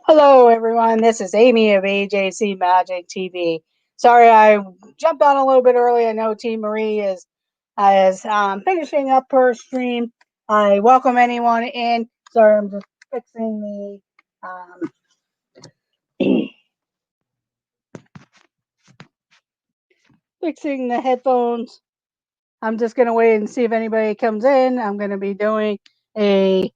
Hello, everyone. This is Amy of AJC Magic TV. Sorry, I jumped on a little bit early. I know Team Marie is finishing up her stream. I welcome anyone in. Sorry, I'm just fixing the headphones. I'm just gonna wait and see if anybody comes in. I'm gonna be doing a.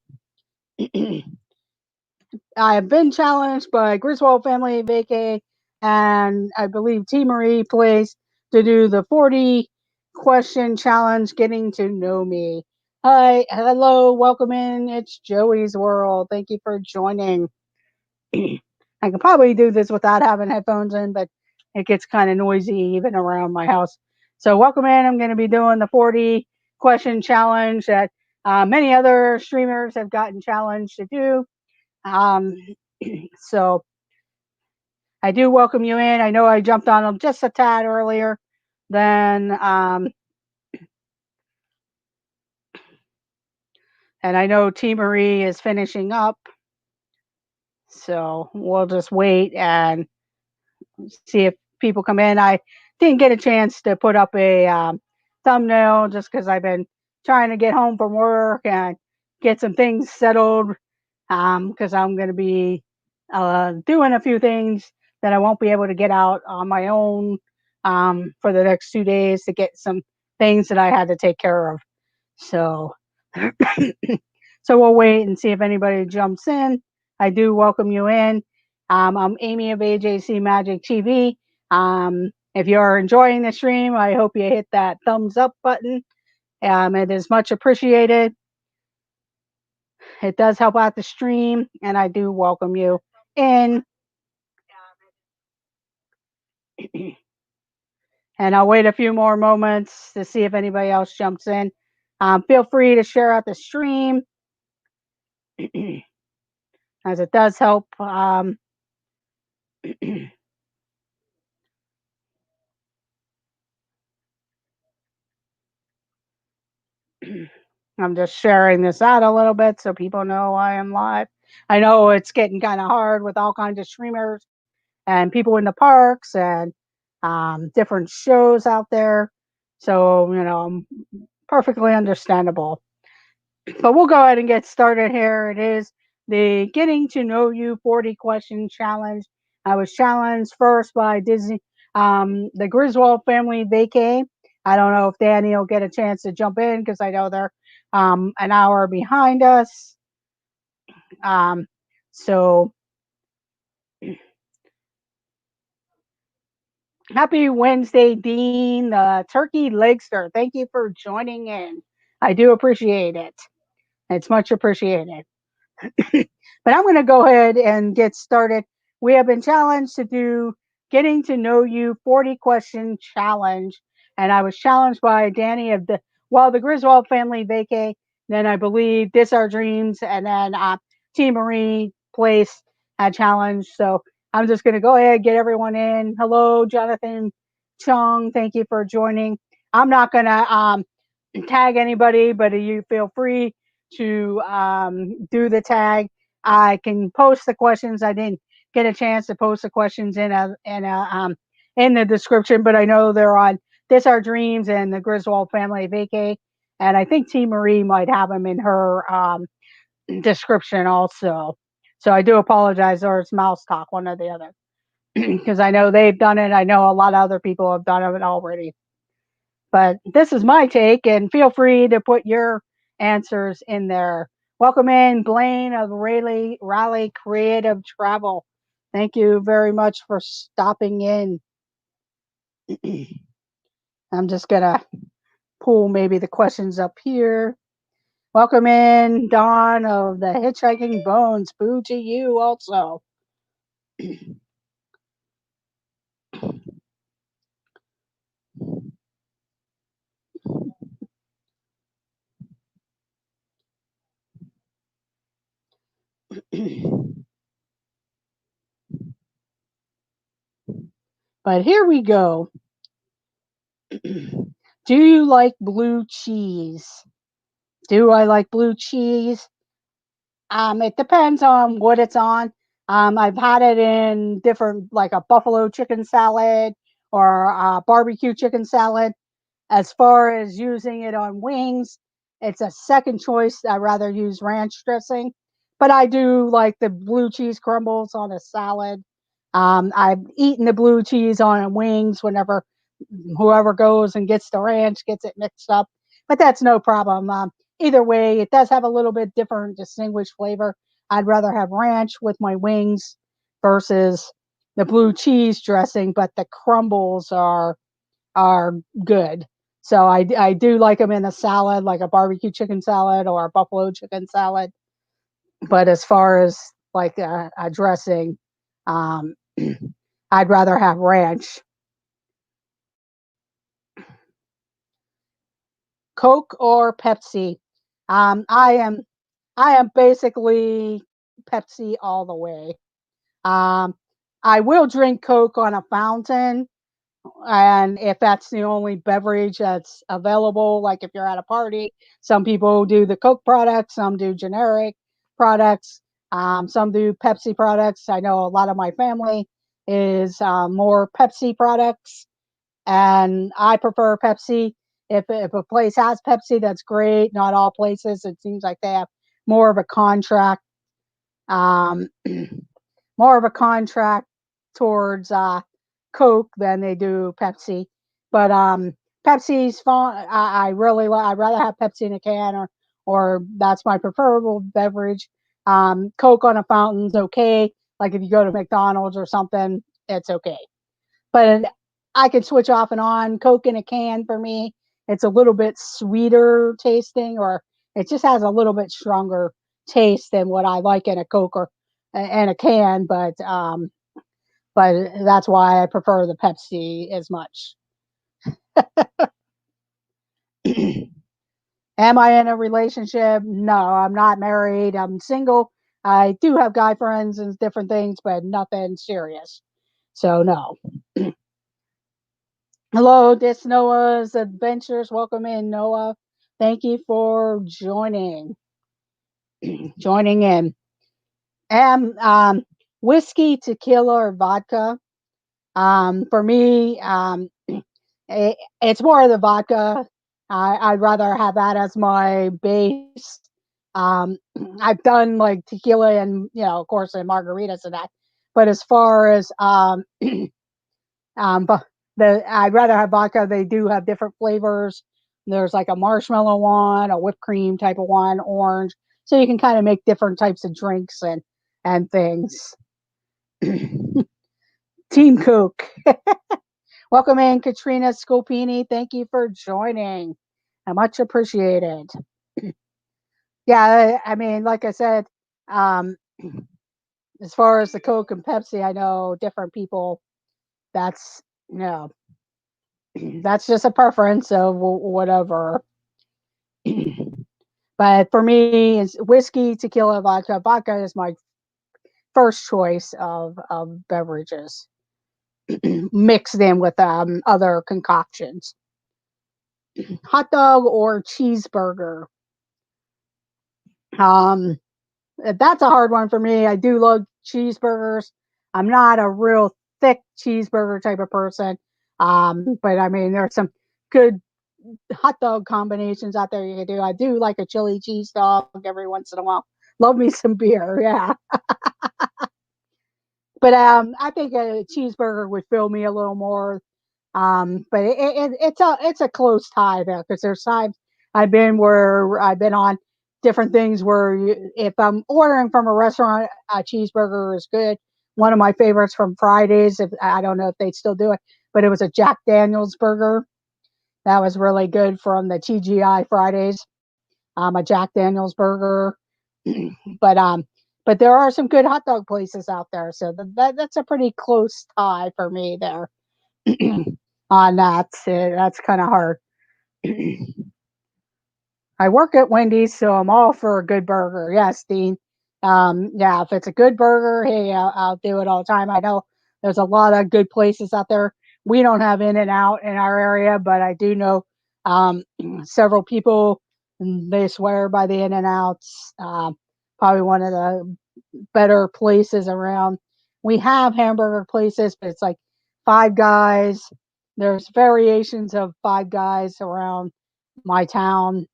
I have been challenged by Griswold Family Vacay, and I believe T. Marie plays to do the 40 question challenge, getting to know me. Hi, hello, welcome in. It's Joey's World. Thank you for joining. I could probably do this without having headphones in, but it gets kind of noisy even around my house. So, welcome in. I'm going to be doing the 40 question challenge that many other streamers have gotten challenged to do. Um, so I do welcome you in. I know I jumped on them just a tad earlier than, and I know T. Marie is finishing up. So we'll just wait and see if people come in. I didn't get a chance to put up a thumbnail just because I've been trying to get home from work and get some things settled because I'm going to be doing a few things that I won't be able to get out on my own for the next 2 days to get some things that I had to take care of. So, so we'll wait and see if anybody jumps in. I do welcome you in. I'm Amy of AJC Magic TV. If you're enjoying the stream, I hope you hit that thumbs up button. It is much appreciated. It does help out the stream, and I do welcome you in. And I'll wait a few more moments to see if anybody else jumps in. Feel free to share out the stream, as it does help. I'm just sharing this out a little bit so people know I am live. I know it's getting kind of hard with all kinds of streamers and people in the parks and different shows out there. So, perfectly understandable. But we'll go ahead and get started here. It is the Getting to Know You 40 Question Challenge. I was challenged first by the Griswold Family Vacay. I don't know if Danny will get a chance to jump in because I know they're an hour behind us. So happy Wednesday, Dean, the Turkey Legster. Thank you for joining in. I do appreciate it. It's much appreciated. But I'm going to go ahead and get started. We have been challenged to do Getting to Know You 40 Question Challenge. And I was challenged by Danny of the Griswold Family Vacay. Then I believe This Our Dreams. And then Team Marie Place had challenge. So I'm just going to go ahead and get everyone in. Hello, Jonathan Chung. Thank you for joining. I'm not going to tag anybody, but you feel free to do the tag. I can post the questions. I didn't get a chance to post the questions in the description, but I know they're on This Our Dreams and the Griswold Family Vacay, and I think T. Marie might have them in her description also. So I do apologize, or it's Mouse Talk, one or the other, because I know they've done it. I know a lot of other people have done it already. But this is my take, and feel free to put your answers in there. Welcome in, Blaine of Raleigh Creative Travel. Thank you very much for stopping in. I'm just going to pull maybe the questions up here. Welcome in, Dawn of the Hitchhiking Bones. Boo to you also. But here we go. Do you like blue cheese? Do I like blue cheese? It depends on what it's on. I've had it in different, like a buffalo chicken salad or barbecue chicken salad. As far as using it on wings, it's a second choice. I'd rather use ranch dressing, but I do like the blue cheese crumbles on a salad. I've eaten the blue cheese on wings whenever whoever goes and gets the ranch gets it mixed up, but that's no problem. Either way, it does have a little bit different, distinguished flavor. I'd rather have ranch with my wings versus the blue cheese dressing, but the crumbles are good. So I do like them in a salad, like a barbecue chicken salad or a buffalo chicken salad. But as far as like a dressing, um, I'd rather have ranch. Coke or Pepsi? Um, I am I am basically Pepsi all the way. Um, I will drink Coke on a fountain, and if that's the only beverage that's available, like if you're at a party, some people do the Coke products, some do generic products, some do Pepsi products. I know a lot of my family is more Pepsi products, and I prefer Pepsi. If a place has Pepsi, that's great. Not all places. It seems like they have more of a contract, um, more of a contract towards Coke than they do Pepsi. But Pepsi's fun. I really like. I'd rather have Pepsi in a can, or that's my preferable beverage. Coke on a fountain's okay. Like if you go to McDonald's or something, it's okay. But I can switch off and on. Coke in a can for me, it's a little bit sweeter tasting, or it just has a little bit stronger taste than what I like in a Coke or in a can. But that's why I prefer the Pepsi as much. Am I in a relationship? No, I'm not married. I'm single. I do have guy friends and different things, but nothing serious. So no. Hello, this Noah's Adventures. Welcome in, Noah. Thank you for joining in. And whiskey, tequila, or vodka. For me, it's more of the vodka. I'd rather have that as my base. Um, I've done like tequila and of course, and margaritas and that. But as far as but I'd rather have vodka. They do have different flavors. There's like a marshmallow one, a whipped cream type of one, orange. So you can kind of make different types of drinks and things. Team Coke. Welcome in, Katrina Scopini. Thank you for joining. Much appreciated. Yeah, I mean, like I said, um, as far as the Coke and Pepsi, I know different people. That's you know, that's just a preference of whatever. But for me, it's whiskey, tequila, vodka. Vodka is my first choice of beverages, mixed in with other concoctions. Hot dog or cheeseburger. Um, that's a hard one for me. I do love cheeseburgers. I'm not a real thick cheeseburger type of person. But I mean, there's some good hot dog combinations out there you can do. I do like a chili cheese dog every once in a while. Love me some beer, yeah. But I think a cheeseburger would fill me a little more. But it's a close tie there because there's times I've been on different things where if I'm ordering from a restaurant, a cheeseburger is good. One of my favorites from Fridays, if I don't know if they still do it, but it was a Jack Daniel's burger. That was really good from the TGI Fridays. A Jack Daniel's burger, but but there are some good hot dog places out there, so that's a pretty close tie for me there on that. So that's kind of hard. I work at Wendy's, so I'm all for a good burger. Yes, Dean. Yeah, if it's a good burger, hey, I'll do it all the time. I know there's a lot of good places out there. We don't have In and Out in our area, but I do know um, several people. They swear by the In and Outs. Probably one of the better places around. We have hamburger places, but it's like Five Guys. There's variations of Five Guys around my town.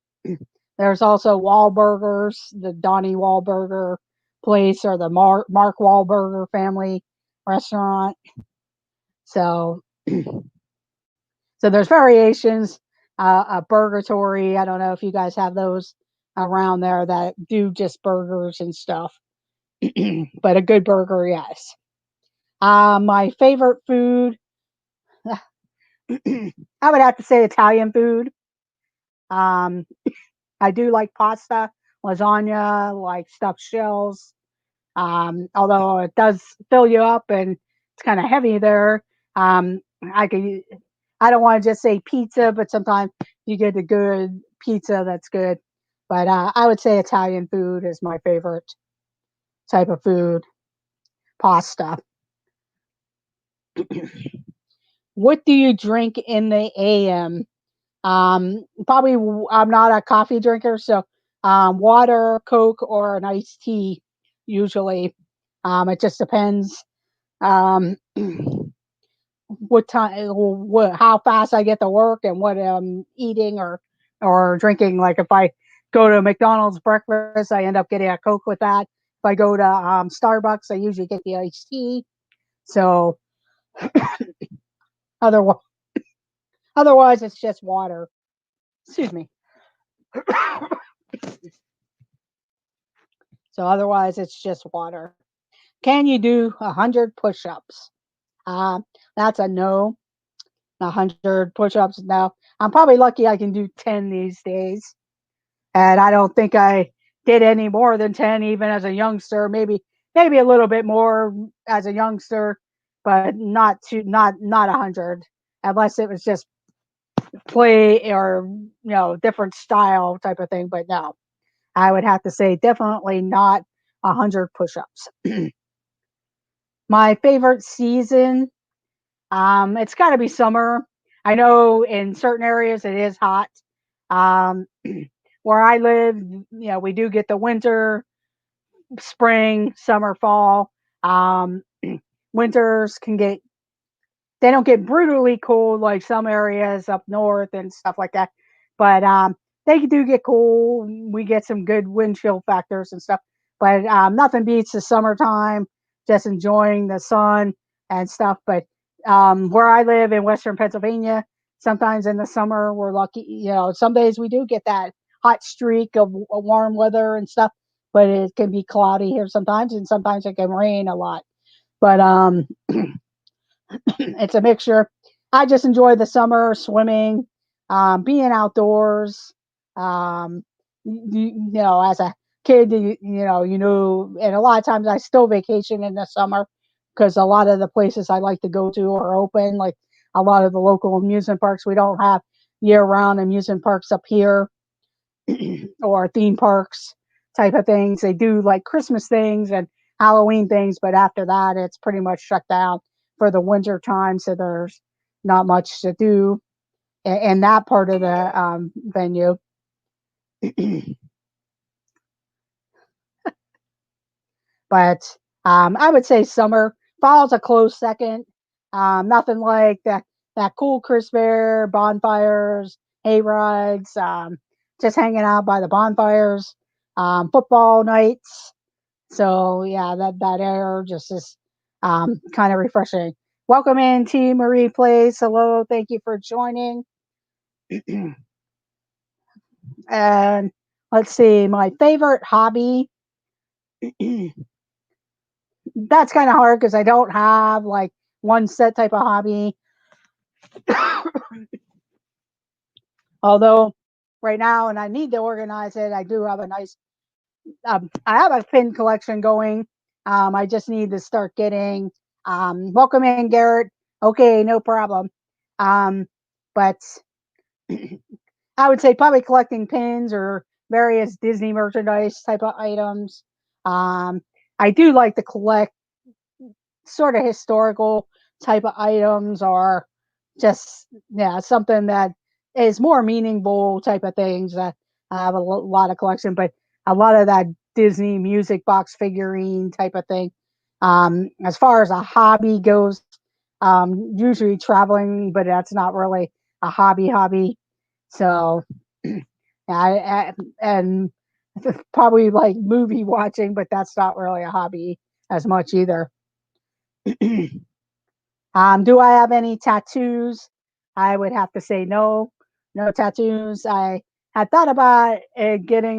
There's also Wahlburgers, the Donnie Wahlburger place, or the Mark Wahlburger family restaurant. So, so there's variations. A Burgatory. I don't know if you guys have those around there that do just burgers and stuff, but a good burger, yes. My favorite food, I would have to say Italian food. Um, I do like pasta, lasagna, like stuffed shells. Although it does fill you up and it's kind of heavy there. Um, I could, I don't want to just say pizza, but sometimes you get a good pizza that's good. But I would say Italian food is my favorite type of food. Pasta. What do you drink in the AM? Probably I'm not a coffee drinker, so water, Coke, or an iced tea usually. It just depends. Um, what time, how fast I get to work, and what I'm eating or drinking. Like if I go to McDonald's breakfast, I end up getting a Coke with that. If I go to Starbucks, I usually get the iced tea. So otherwise, otherwise it's just water. Excuse me. So otherwise, it's just water. Can you do 100 push-ups? Uh, that's a no. 100 push-ups, no. I'm probably lucky I can do 10 these days, and I don't think I did any more than 10 even as a youngster. Maybe a little bit more as a youngster, but not 100, unless it was just play or different style type of thing. But no, I would have to say definitely not 100 push-ups. My favorite season, it's got to be summer. I know in certain areas it is hot. Um, where I live, we do get the winter, spring, summer, fall. Um, winters can get they don't get brutally cold like some areas up north and stuff like that, but they do get cool. We get some good wind chill factors and stuff, but nothing beats the summertime. Just enjoying the sun and stuff. But where I live in Western Pennsylvania, sometimes in the summer we're lucky. Some days we do get that hot streak of warm weather and stuff, but it can be cloudy here sometimes, and sometimes it can rain a lot. But it's a mixture. I just enjoy the summer swimming, being outdoors. As a kid, and a lot of times I still vacation in the summer because a lot of the places I like to go to are open. Like a lot of the local amusement parks, we don't have year-round amusement parks up here or theme parks type of things. They do like Christmas things and Halloween things, but after that, it's pretty much shut down for the winter time. So there's not much to do in that part of the venue. But I would say summer. Fall's a close second. Nothing like that cool crisp air, bonfires, hay rides, just hanging out by the bonfires, football nights. So yeah, that air just is kind of refreshing. Welcome in, T. Marie Place. Hello, thank you for joining. And let's see, my favorite hobby. That's kind of hard because I don't have like one set type of hobby. Although right now, and I need to organize it, I do have a nice I have a pin collection going. I just need to start getting. Welcome in, Garrett. Okay, no problem. Um, but I would say probably collecting pins or various Disney merchandise type of items. Um, I do like to collect sort of historical type of items, or just something that is more meaningful type of things. That I have a lot of collection, but a lot of that Disney music box figurine type of thing. As far as a hobby goes, usually traveling, but that's not really a hobby. So I and probably like movie watching, but that's not really a hobby as much either. Do I have any tattoos? I would have to say no, no tattoos. I had thought about getting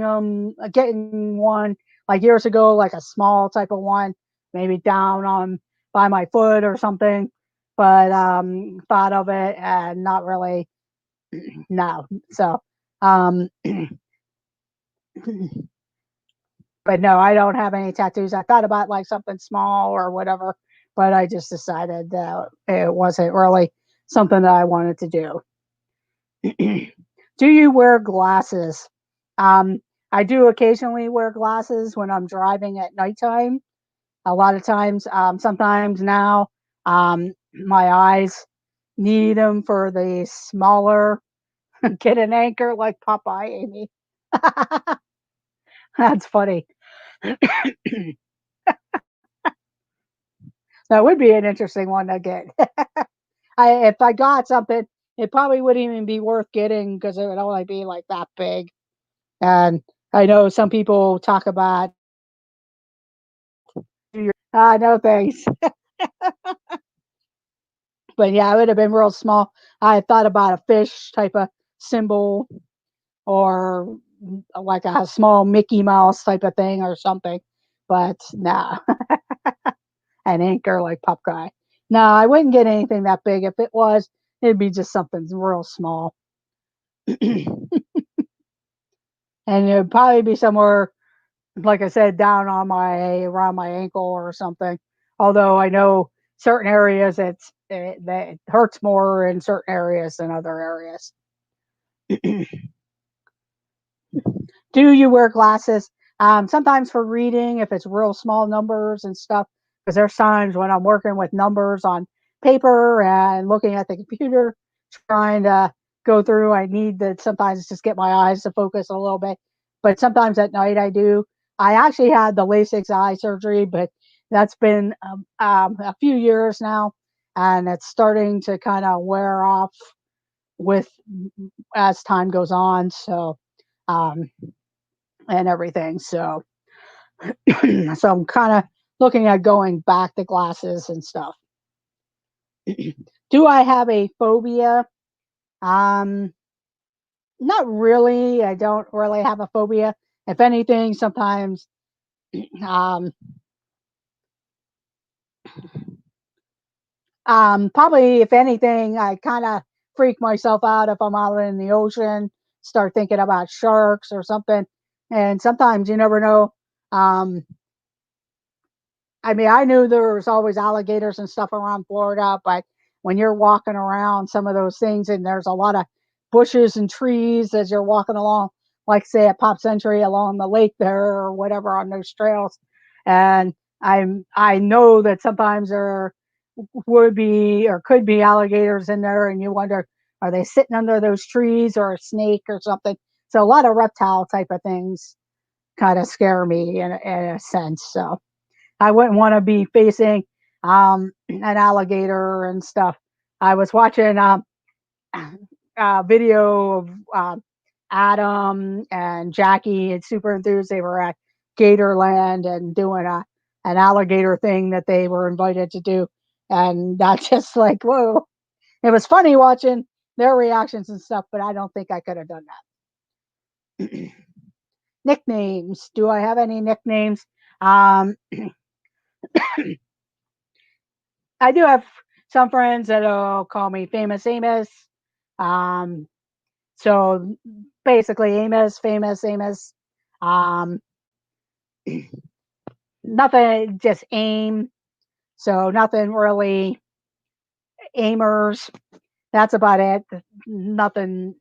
one like years ago, like a small type of one, maybe down on by my foot or something. But thought of it and not really. No. So, um, but no, I don't have any tattoos. I thought about like something small or whatever, but I just decided that it wasn't really something that I wanted to do. Do you wear glasses? Um, I do occasionally wear glasses when I'm driving at nighttime. A lot of times, sometimes now, my eyes need them for the smaller, get an anchor like Popeye, Amy. That's funny. That would be an interesting one to get. If I got something, it probably wouldn't even be worth getting because it would only be like that big. And I know some people talk about no thanks. But yeah, it would have been real small. I thought about a fish type of symbol or like a small Mickey Mouse type of thing or something. But nah, an anchor like Popeye. No, I wouldn't get anything that big. If it was, it'd be just something real small. And it would probably be somewhere, like I said, down on my around my ankle or something. Although I know certain areas that it hurts more in certain areas than other areas. Do you wear glasses? Sometimes for reading, if it's real small numbers and stuff, because there's times when I'm working with numbers on paper and looking at the computer, trying to go through. I need to sometimes just get my eyes to focus a little bit. But sometimes at night I do. I actually had the LASIK eye surgery, but that's been a few years now, and it's starting to kind of wear off with as time goes on. So um, and everything. So so I'm kind of looking at going back to glasses and stuff. Do I have a phobia? Um, Not really. I don't really have a phobia. If anything, sometimes um, probably if anything, I kind of freak myself out if I'm out in the ocean, start thinking about sharks or something. And sometimes you never know. Um, I mean, I knew there was always alligators and stuff around Florida, but when you're walking around some of those things and there's a lot of bushes and trees as you're walking along, like say at Pop Century along the lake there or whatever on those trails, and I know that sometimes there would be or could be alligators in there, and you wonder are they sitting under those trees or a snake or something. So a lot of reptile type of things kind of scare me in a sense. So. I wouldn't want to be facing an alligator and stuff. I was watching a video of Adam and Jackie and Super Enthused. They were at Gatorland and doing an alligator thing that they were invited to do. And that's just like, whoa. It was funny watching their reactions and stuff, but I don't think I could have done that. Nicknames. Do I have any nicknames? Um, I do have some friends that'll call me Famous Amos. Um, so basically, Amos, Famous Amos. Um, Nothing, just aim. So nothing really aimers. That's about it. Nothing,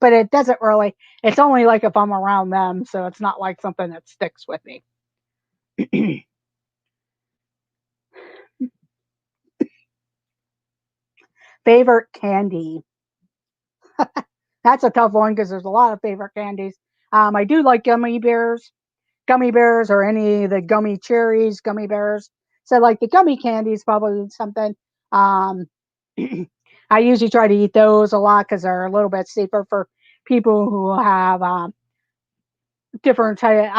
but it doesn't really. It's only like if I'm around them, so it's not like something that sticks with me. Favorite candy. That's a tough one because there's a lot of favorite candies. I do like gummy bears. gummy bears or any of the gummy cherries, gummy bears. So like the gummy candy is probably something. Um, I usually try to eat those a lot because they're a little bit safer for people who have different type.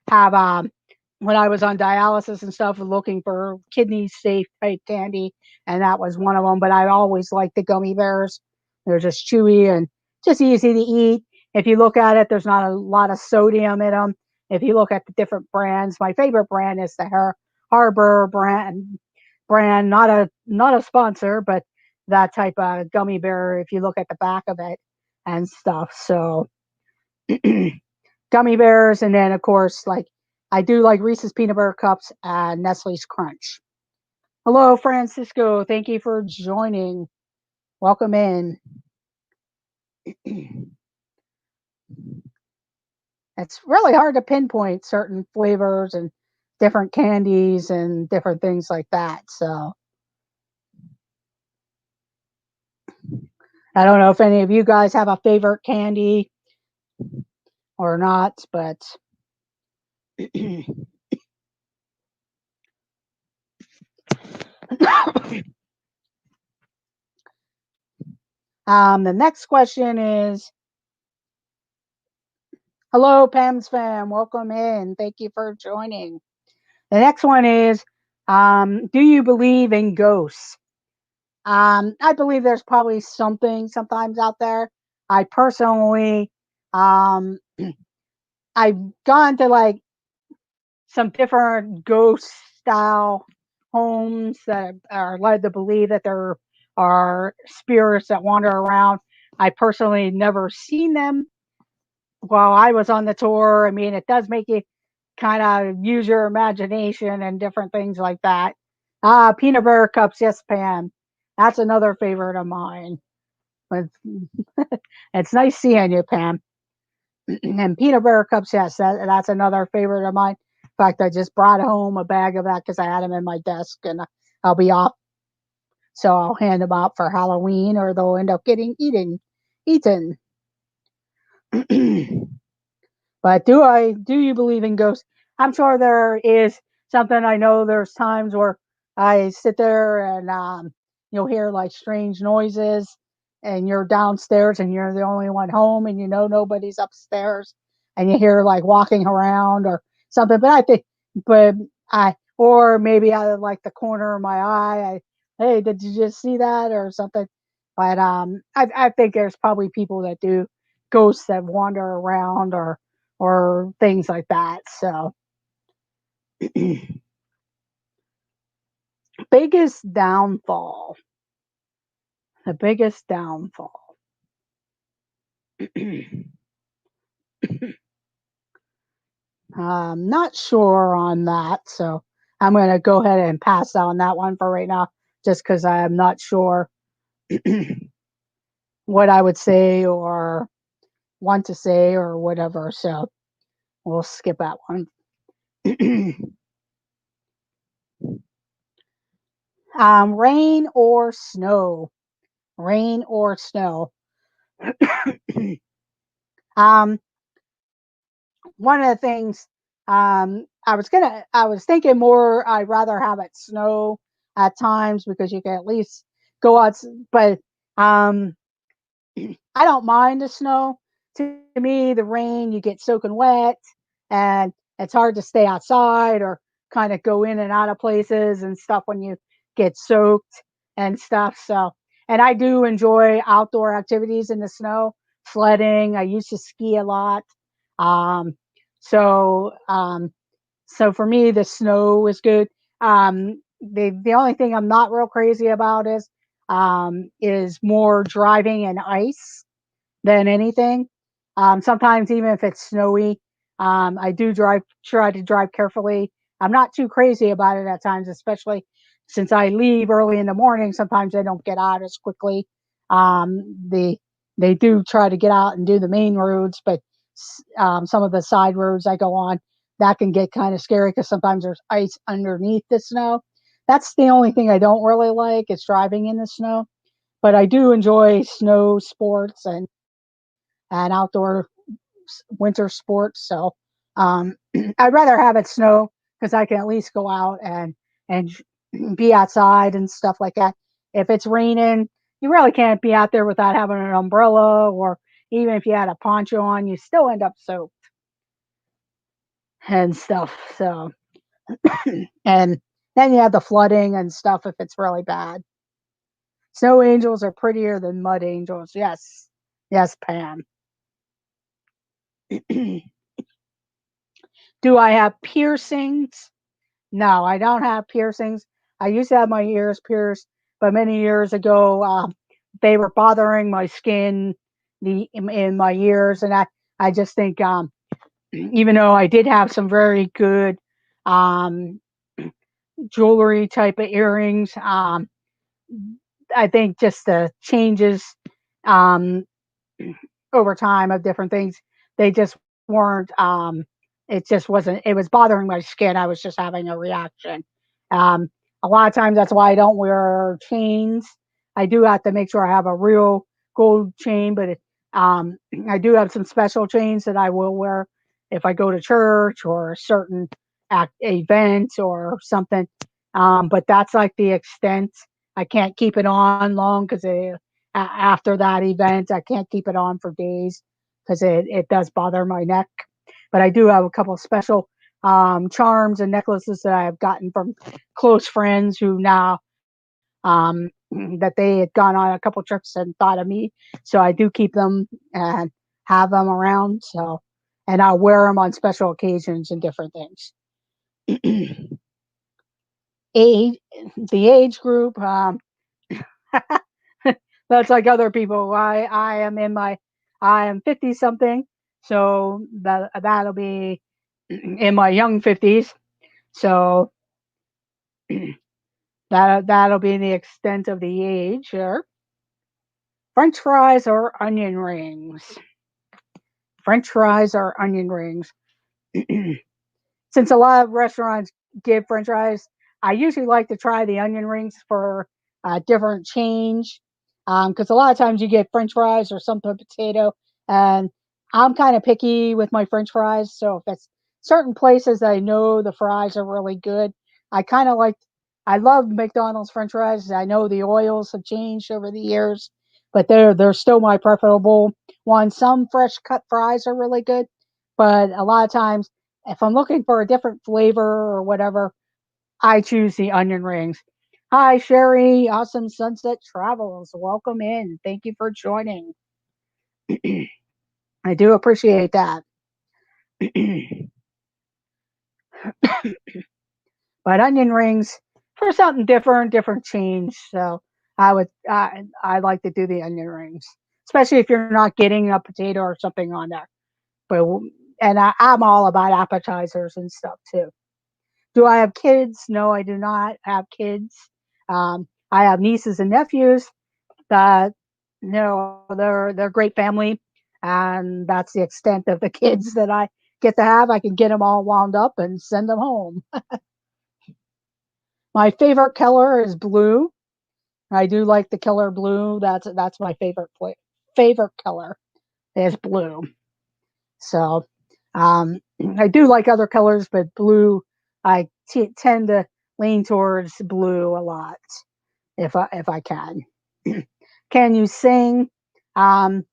Have when I was on dialysis and stuff, looking for kidney safe type candy, and that was one of them. But I always liked the gummy bears. They're just chewy and just easy to eat. If you look at it, there's not a lot of sodium in them. If you look at the different brands, my favorite brand is the Harbor brand. Not a sponsor, but that type of gummy bear. If you look at the back of it and stuff, so gummy bears, and then of course, like I do like Reese's peanut butter cups and Nestle's Crunch. Hello, Francisco. Thank you for joining. Welcome in. It's really hard to pinpoint certain flavors and different candies and different things like that. So I don't know if any of you guys have a favorite candy or not, but the next question is, hello, Pam's fam. Welcome in. Thank you for joining. The next one is, do you believe in ghosts? I believe there's probably something sometimes out there. I personally, um, I've gone to like some different ghost style homes that are led to believe that there are spirits that wander around. I personally never seen them while I was on the tour. I mean, it does make you kind of use your imagination and different things like that. Peanut butter cups, yes, Pam. That's another favorite of mine. But it's nice seeing you, Pam. And peanut butter cups, yes, that's another favorite of mine. In fact, I just brought home a bag of that because I had them in my desk, and I'll be off, so I'll hand them out for Halloween, or they'll end up getting eaten. But do you believe in ghosts? I'm sure there is something. I know there's times where I sit there and you'll hear like strange noises, and you're downstairs and you're the only one home, and you know nobody's upstairs, and you hear like walking around or something. But I think, but I or maybe out of like the corner of my eye, hey, did you just see that or something? But I think there's probably people that do ghosts that wander around or things like that. So, biggest downfall, the biggest downfall. Not sure on that, so I'm going to go ahead and pass on that one for right now, just because I'm not sure what I would say or want to say or whatever. So we'll skip that one. Rain or snow? Rain or snow? um, One of the things I was thinking more. I'd rather have it snow at times because you can at least go out. But um, I don't mind the snow. To me, the rain, you get soaking wet, and it's hard to stay outside or kind of go in and out of places and stuff when you get soaked and stuff. So, and I do enjoy outdoor activities in the snow, sledding. I used to ski a lot. Um, so, so for me, the snow is good. The only thing I'm not real crazy about is more driving in ice than anything. Sometimes even if it's snowy, I do try to drive carefully. I'm not too crazy about it at times, especially since I leave early in the morning. Sometimes I don't get out as quickly. The They do try to get out and do the main roads, but some of the side roads I go on, that can get kind of scary because sometimes there's ice underneath the snow. That's the only thing I don't really like is driving in the snow. But I do enjoy snow sports and outdoor winter sports. So I'd rather have it snow because I can at least go out and be outside and stuff like that. If it's raining, you really can't be out there without having an umbrella, or even if you had a poncho on, you still end up soaked and stuff. So, and then you have the flooding and stuff if it's really bad. Snow angels are prettier than mud angels. Yes. Yes, Pam. Do I have piercings? No, I don't have piercings. I used to have my ears pierced, but many years ago, they were bothering my skin, in my ears, and I just think, even though I did have some very good um, jewelry type of earrings, I think just the changes, um, over time of different things, they just weren't. It just wasn't. It was bothering my skin. I was just having a reaction. Um, a lot of times that's why I don't wear chains. I do have to make sure I have a real gold chain, but I do have some special chains that I will wear if I go to church or a certain event or something. But that's like the extent. I can't keep it on long because after that event, I can't keep it on for days because it does bother my neck. But I do have a couple of special charms and necklaces that I've gotten from close friends who now, that they had gone on a couple trips and thought of me. So I do keep them and have them around. So, and I'll wear them on special occasions and different things. age, the age group, that's like other people. I am 50 something, so that'll be in my young 50s. So that'll be the extent of the age here. French fries or onion rings? French fries or onion rings? Since a lot of restaurants give French fries, I usually like to try the onion rings for a different change. Because a lot of times you get French fries or some potato, and I'm kind of picky with my French fries. So if it's certain places that I know the fries are really good, I kind of like. I love McDonald's French fries. I know the oils have changed over the years, but they're still my preferable one. Some fresh cut fries are really good, but a lot of times if I'm looking for a different flavor or whatever, I choose the onion rings. Hi, Sherry. Awesome Sunset Travels. Welcome in. Thank you for joining. I do appreciate that. But onion rings for something different, different change. So I like to do the onion rings, especially if you're not getting a potato or something on there. But and I'm all about appetizers and stuff too. Do I have kids? No, I do not have kids. I have nieces and nephews that, they're great family, and that's the extent of the kids that I get to have. I can get them all wound up and send them home. My favorite color is blue. I do like the color blue. That's my favorite color is blue. So, um, I do like other colors, but blue, tend to lean towards blue a lot if I can. Can you sing? Um,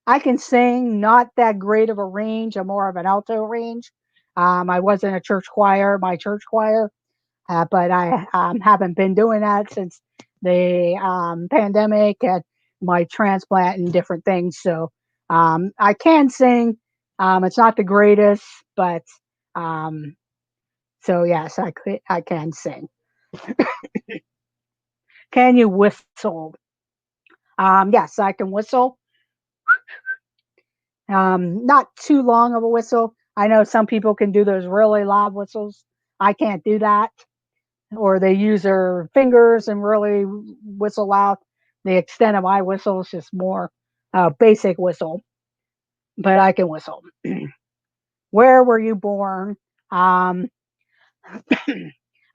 I can sing, not that great of a range. I'm more of an alto range. I was in a church choir, my church choir, but I haven't been doing that since the pandemic and my transplant and different things. So I can sing. It's not the greatest, but um, so yes, I can sing. Can you whistle? Yes, I can whistle. Not too long of a whistle. I know some people can do those really loud whistles. I can't do that. Or they use their fingers and really whistle loud. The extent of my whistle is just more basic whistle, but I can whistle. Where were you born? Um,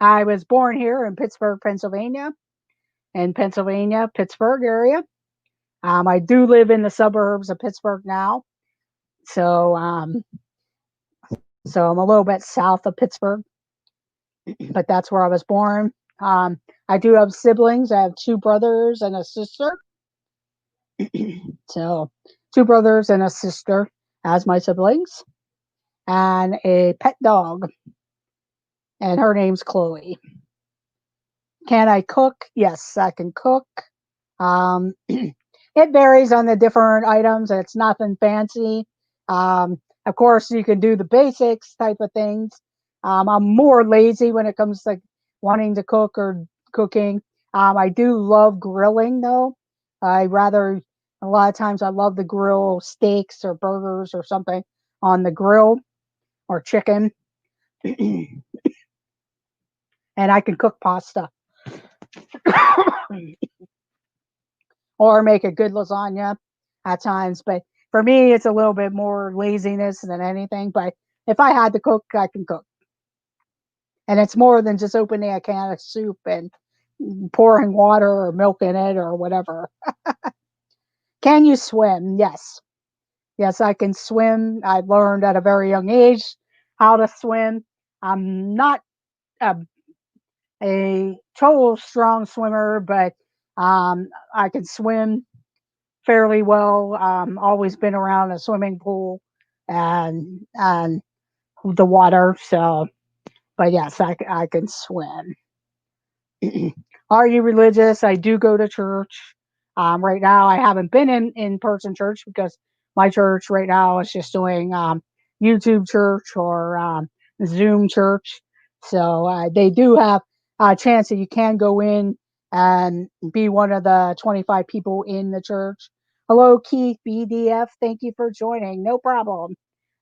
I was born here in Pittsburgh, Pittsburgh area. I do live in the suburbs of Pittsburgh now. So So I'm a little bit south of Pittsburgh, but that's where I was born. Um, I do have siblings. I have two brothers and a sister. So, two brothers and a sister as my siblings, and a pet dog, and her name's Chloe. Can I cook? Yes, I can cook. It varies on the different items. It's nothing fancy. Of course, you can do the basics type of things. I'm more lazy when it comes to wanting to cook or cooking. I do love grilling though. I rather a lot of times I love to grill steaks or burgers or something on the grill or chicken, and I can cook pasta or make a good lasagna at times. But for me, it's a little bit more laziness than anything. But if I had to cook, I can cook. And it's more than just opening a can of soup and pouring water or milk in it or whatever. Can you swim? Yes. Yes, I can swim. I learned at a very young age how to swim. I'm not a, a total strong swimmer, but I can swim fairly well. Always been around a swimming pool and the water. So, but yes, I can swim. Are you religious? I do go to church. Right now, I haven't been in person church because my church right now is just doing YouTube church or Zoom church. So they do have a chance that you can go in and be one of the 25 people in the church. Hello, Keith BDF. Thank you for joining. No problem.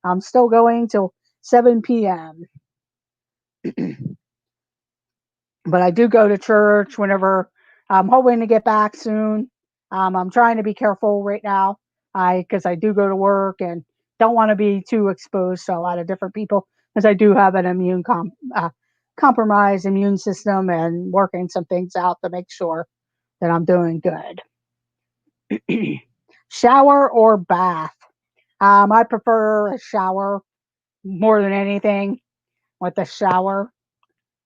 I'm still going till 7 p.m. But I do go to church whenever I'm hoping to get back soon. I'm trying to be careful right now, because I do go to work and don't want to be too exposed to a lot of different people, because I do have an compromised immune system and working some things out to make sure that I'm doing good. Shower or bath? I prefer a shower more than anything with a shower.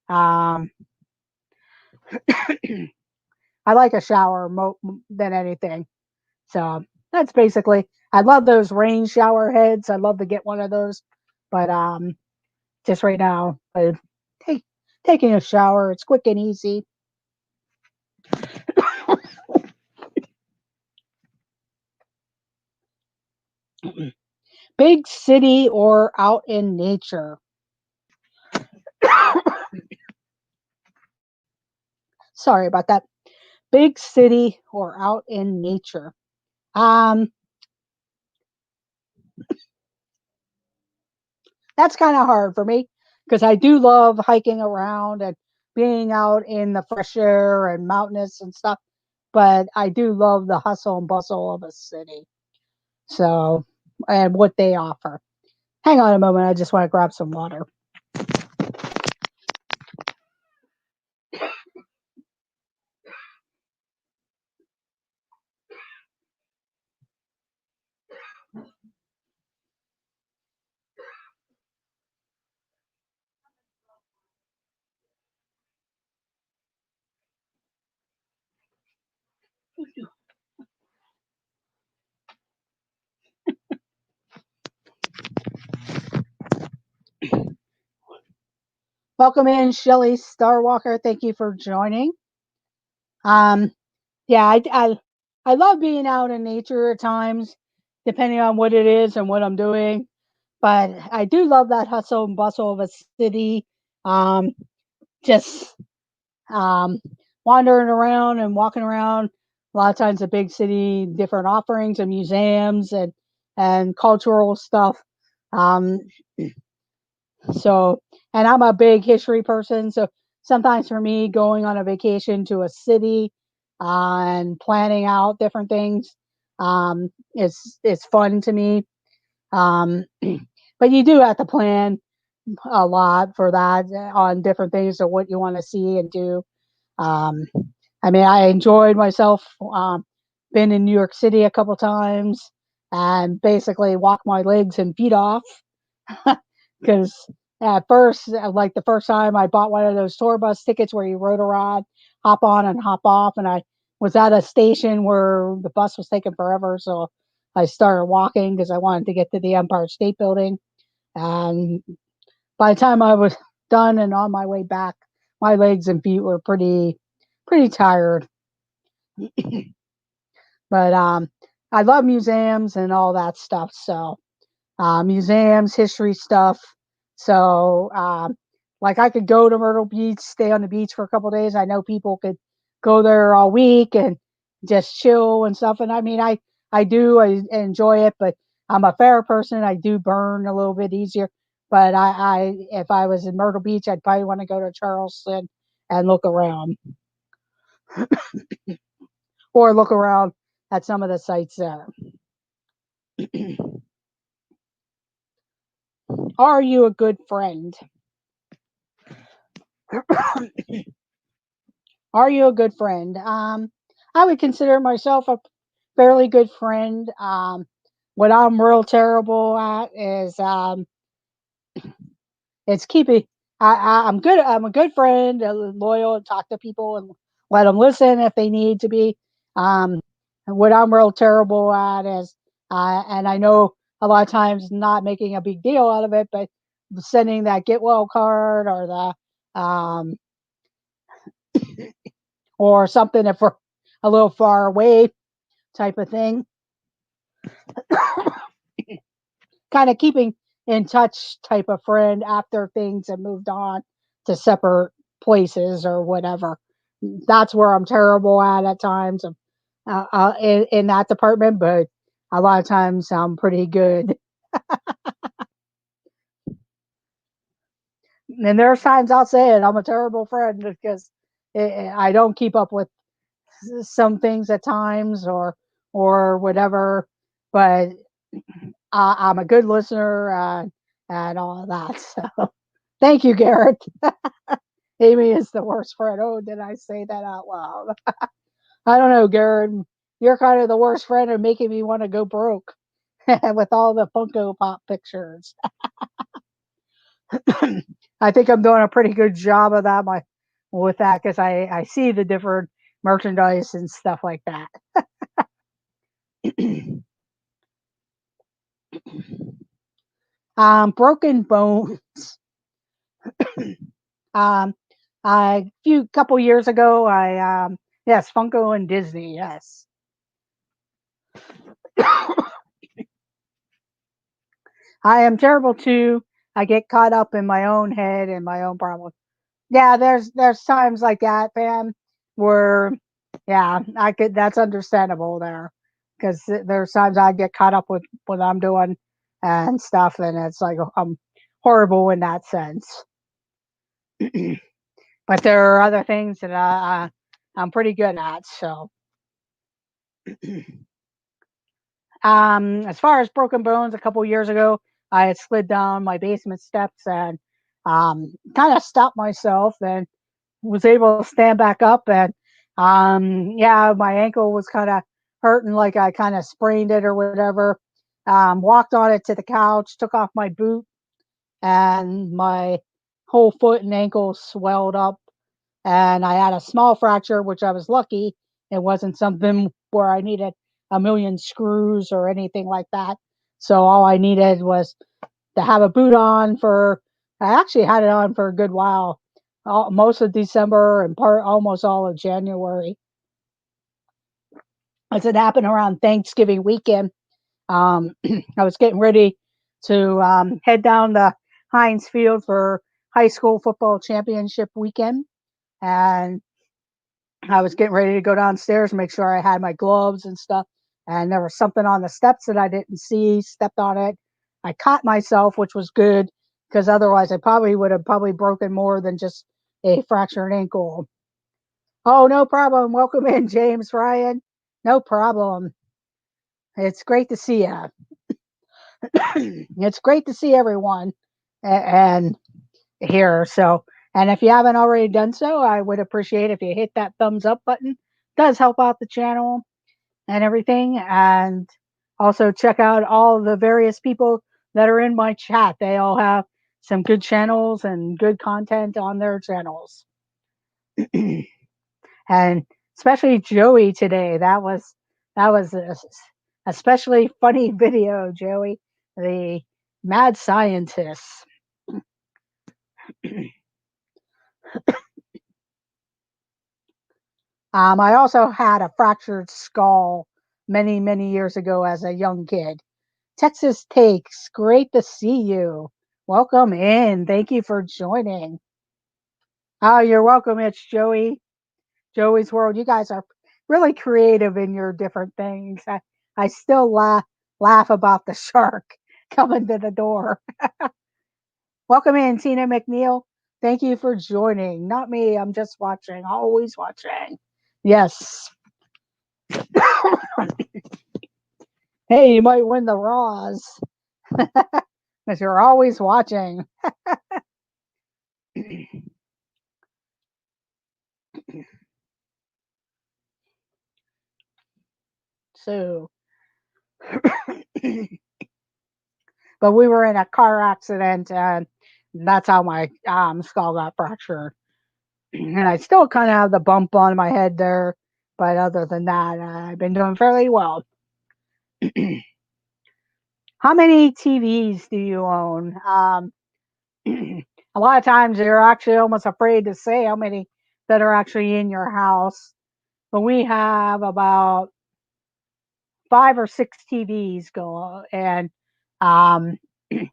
Um, I like a shower than anything. So that's basically. I love those rain shower heads. I'd love to get one of those, but just right now, take, taking a shower. It's quick and easy. Big city or out in nature? Sorry about that. Big city or out in nature? Um, that's kind of hard for me because I do love hiking around and being out in the fresh air and mountainous and stuff. But I do love the hustle and bustle of a city. So, and what they offer. Hang on a moment. I just want to grab some water. Welcome in, Shelly Starwalker. Thank you for joining. Um, yeah, I love being out in nature at times, depending on what it is and what I'm doing. But I do love that hustle and bustle of a city. Um, just um, wandering around and walking around. A lot of times, a big city, different offerings and museums and cultural stuff. Um, so, and I'm a big history person, so sometimes for me, going on a vacation to a city and planning out different things is fun to me. Um, but you do have to plan a lot for that on different things of what you want to see and do. Um, I mean, I enjoyed myself. Been in New York City a couple times and basically walked my legs and feet off because at first, like the first time I bought one of those tour bus tickets where you rode around, hop on and hop off, and I was at a station where the bus was taking forever, so I started walking because I wanted to get to the Empire State Building. And by the time I was done and on my way back, my legs and feet were pretty tired. But I love museums and all that stuff. So museums, history stuff. So, like I could go to Myrtle Beach, stay on the beach for a couple of days. I know people could go there all week and just chill and stuff. And I mean, I enjoy it, but I'm a fair person. I do burn a little bit easier. But if I was in Myrtle Beach, I'd probably want to go to Charleston and look around, or look around at some of the sites there. Are you a good friend? Are you a good friend? I would consider myself a fairly good friend. What I'm real terrible at is it's keeping. I'm good. I'm a good friend, loyal, and talk to people and let them listen if they need to be. Um, what I'm real terrible at is, and I know a lot of times not making a big deal out of it, but sending that get well card or the or something if we're a little far away type of thing. Kind of keeping in touch type of friend after things have moved on to separate places or whatever. That's where I'm terrible at times in that department, but a lot of times I'm pretty good. And there's times I'll say it, I'm a terrible friend because I don't keep up with some things at times or whatever, but I'm a good listener and all of that. So thank you, Garrett. Amy is the worst friend. Oh, did I say that out loud? I don't know, Garrett. You're kind of the worst friend of making me want to go broke with all the Funko Pop pictures. I think I'm doing a pretty good job of that with that because I see the different merchandise and stuff like that. Broken Bones. Um, a few couple years ago, yes, Funko and Disney, yes. I am terrible too. I get caught up in my own head and my own problems. Yeah, there's times like that, fam, where yeah, I could. That's understandable there, because there's times I get caught up with what I'm doing and stuff, and it's like I'm horrible in that sense. But there are other things that I'm pretty good at. So, as far as broken bones, a couple years ago, I had slid down my basement steps and kind of stopped myself and was able to stand back up. And yeah, my ankle was kind of hurting, like I kind of sprained it or whatever. Walked on it to the couch, took off my boot, and my whole foot and ankle swelled up. And I had a small fracture, which I was lucky. It wasn't something where I needed a million screws or anything like that. So all I needed was to have a boot on for. I actually had it on for a good while, most of December and almost all of January. As it happened around Thanksgiving weekend, I was getting ready to head down to Heinz Field for high school football championship weekend, and I was getting ready to go downstairs and make sure I had my gloves and stuff. And there was something on the steps that I didn't see, stepped on it. I caught myself, which was good because otherwise I probably would have probably broken more than just a fractured ankle. Oh, no problem. Welcome in, James Ryan. No problem. It's great to see you. It's great to see everyone and here. So, and if you haven't already done so, I would appreciate if you hit that thumbs up button. It does help out the channel and everything. And also check out all the various people that are in my chat. They all have some good channels and good content on their channels. And especially Joey today. That was a especially funny video, Joey, the mad scientist. I also had a fractured skull many, many years ago as a young kid. Texas Takes, great to see you. Welcome in. Thank you for joining. Oh, you're welcome. It's Joey. Joey's World. You guys are really creative in your different things. I still laugh about the shark coming to the door. Welcome in, Tina McNeil. Thank you for joining. Not me. I'm just watching. Always watching. Yes. Hey, you might win the Raws because you're always watching. So, but we were in a car accident, and that's how my skull got fractured. And I still kind of have the bump on my head there, but other than that, I've been doing fairly well. How many TVs do you own? A lot of times you're actually almost afraid to say how many that are actually in your house, but we have about 5 or 6 TVs go and um, a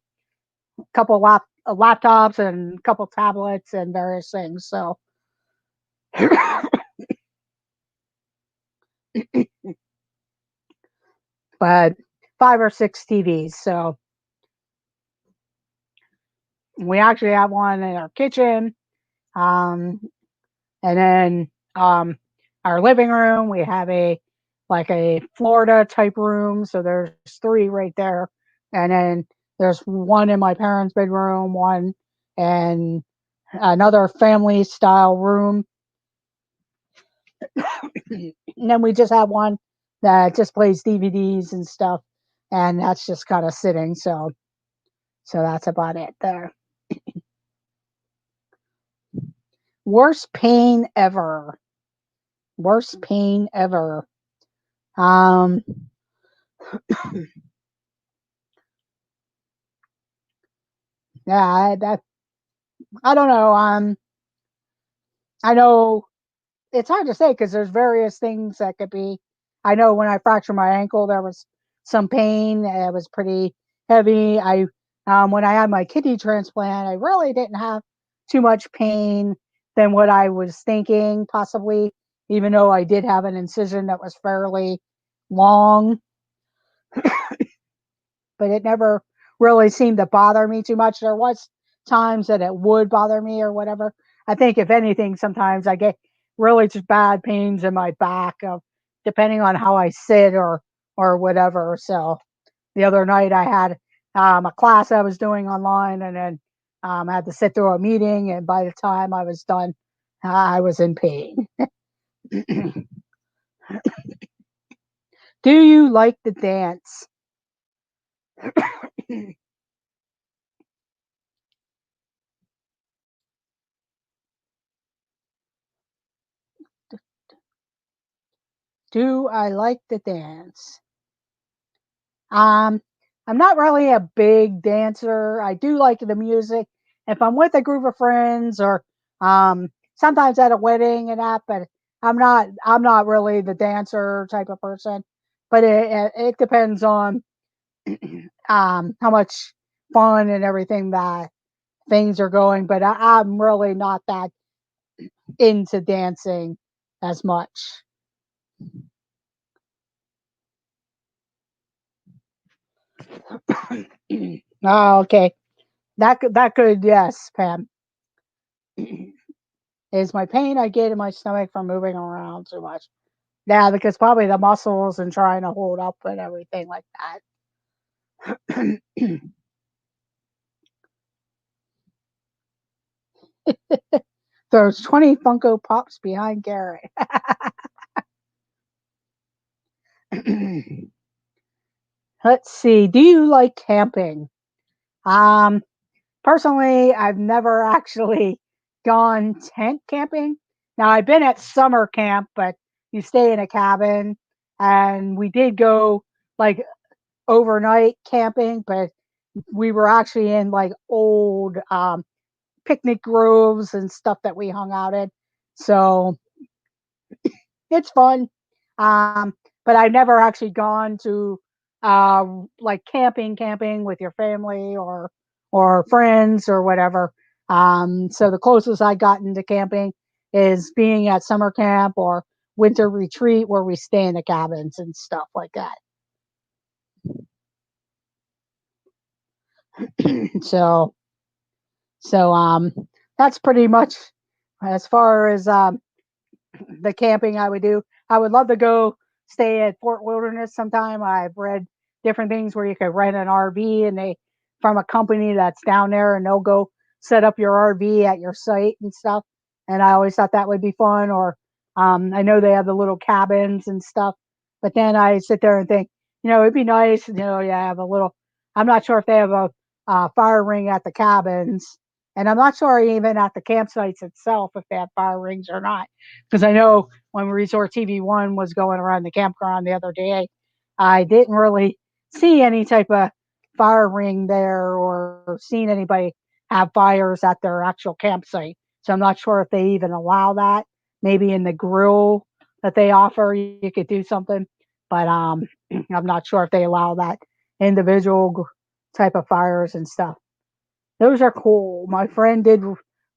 couple laptops and a couple tablets and various things. So, but 5 or 6 TVs. So we actually have one in our kitchen, um, and then our living room. We have a Florida type room. So there's 3 right there, and then there's one in my parents' bedroom, one and another family style room. And then we just have one that just plays DVDs and stuff, and that's just kind of sitting. So that's about it there. Worst pain ever. Worst pain ever. Um, yeah, I don't know. I know it's hard to say because there's various things that could be. I know when I fractured my ankle, there was some pain. It was pretty heavy. When I had my kidney transplant, I really didn't have too much pain than what I was thinking, possibly, even though I did have an incision that was fairly long, but it never really seemed to bother me too much. There was times that it would bother me or whatever. I think if anything, sometimes I get really just bad pains in my back, depending on how I sit or whatever. So the other night I had a class I was doing online, and then I had to sit through a meeting, and by the time I was done, I was in pain. Do you like to dance? Do I like to dance? Um, I'm not really a big dancer. I do like the music. If I'm with a group of friends or sometimes at a wedding and that, but I'm not really the dancer type of person. But it depends on how much fun and everything that things are going. But I'm really not that into dancing as much. Oh, okay. That could yes, Pam. Is my pain I get in my stomach from moving around too much. Yeah, because probably the muscles and trying to hold up and everything like that. There's 20 Funko Pops behind Garrett. Let's see. Do you like camping? Um, Personally, I've never actually gone tent camping. Now, I've been at summer camp, but you stay in a cabin, and we did go like overnight camping, but we were actually in like old picnic groves and stuff that we hung out in. So it's fun. Um, but I've never actually gone to uh, like camping with your family or friends or whatever. So the closest I gotten to camping is being at summer camp or winter retreat where we stay in the cabins and stuff like that. so so that's pretty much as far as the camping I would do. I would love to go stay at Fort Wilderness sometime. I've read different things where you could rent an RV and they from a company that's down there and they'll go set up your RV at your site and stuff. And I always thought that would be fun. Or I know they have the little cabins and stuff. But then I sit there and think, it'd be nice, yeah, have a little. I'm not sure if they have a fire ring at the cabins, and I'm not sure even at the campsites itself if they have fire rings or not. Because I know when Resort TV1 was going around the campground the other day, I didn't really see any type of fire ring there or seen anybody have fires at their actual campsite. So I'm not sure if they even allow that. Maybe in the grill that they offer, you could do something, but I'm not sure if they allow that individual type of fires and stuff. Those are cool. My friend did